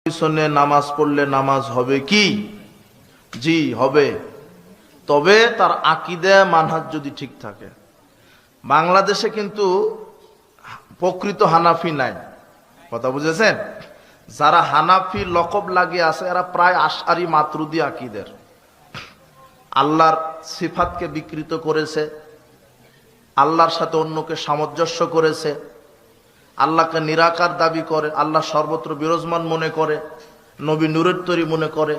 পিছনে নামাজ পড়লে নামাজ হবে কি? জি হবে, তবে তার আকীদা মানহাজ যদি ঠিক থাকে। বাংলাদেশে কিন্তু প্রকৃত হানাফি নাই, কথা বুঝেছেন? যারা হানাফি লকব লাগিয়ে আছে এরা প্রায় আশআরি মাতুরিদি আকীদের। আল্লাহর সিফাতকে বিকৃত করেছে, আল্লাহর সাথে অন্যকে সামঞ্জস্য করেছে, আল্লাহকে নিরাকার দাবি করে, আল্লাহ সর্বত্র বিরাজমান মনে করে, নবী নূরের তৈরি মনে করে,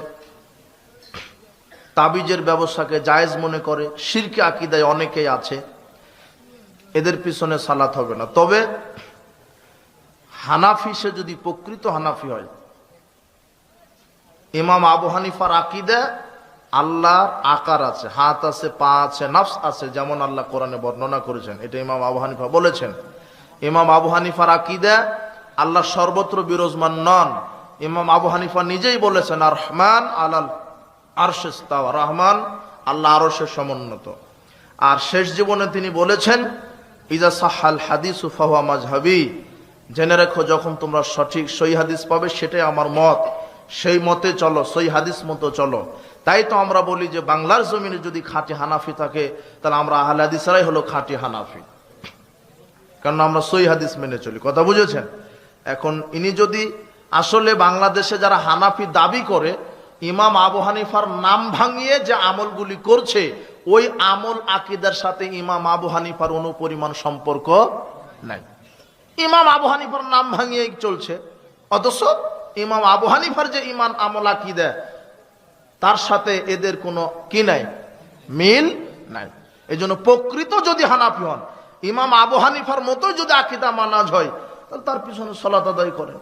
তাবিজের ব্যবসাকে জায়েজ মনে করে। শিরকি আকীদায় অনেকেই আছে, এদের পিছনে সালাত হবে না। তবে হানাফি সে যদি প্রকৃত হানাফি হয়, ইমাম আবু হানিফার আকীদা আল্লাহর আকার আছে, হাত আছে, পা আছে, নফস আছে, যেমন আল্লাহ কোরআনে বর্ণনা করেছেন। এটা ইমাম আবু হানিফা বলেছেন। ইমাম আবু হানিফার আকীদা আল্লাহ সর্বত্র বিরাজমান নন। ইমাম আবু হানিফা নিজেই বলেছেন আর রহমান আলাল আরশে ইস্তাওয়া, রহমান আল্লাহ আরশে সমুন্নত। আর শেষ জীবনে তিনি বলেছেন ইজা সাহাল হাদিসু ফাহুয়া মাজহাবি, জেনে রেখো যখন তোমরা সঠিক সহি হাদিস পাবে সেটাই আমার মত, সেই মতে চলো, সহি হাদিস মতো চলো। তাই তো আমরা বলি যে বাংলার জমিনে যদি খাঁটি হানাফি থাকে তাহলে আমরা আহলে হাদিসরাই হলো খাঁটি হানাফি, কারণ আমরা সহি হাদিস মেনে চলি। কথা বুঝেছেন? এখন ইনি যদি আসলে বাংলাদেশে যারা হানাফি দাবি করে ইমাম আবু হানিফার নাম ভাঙিয়ে যে আমলগুলি করছে, ওই আমল আকীদার সাথে ইমাম আবু হানিফার অনুপরিমাণ সম্পর্ক নাই। ইমাম আবু হানিফার নাম ভাঙিয়ে চলছে, অথচ ইমাম আবু হানিফার যে ইমান আমল আকীদা তার সাথে এদের কোনো কি নাই, মিল নাই। এই জন্য প্রকৃত যদি হানাফি হন, ইমাম আবু হানিফার মতো যদি আকীদা মানাজ হয়, তাহলে তার পিছনে সালাত আদায় করেন।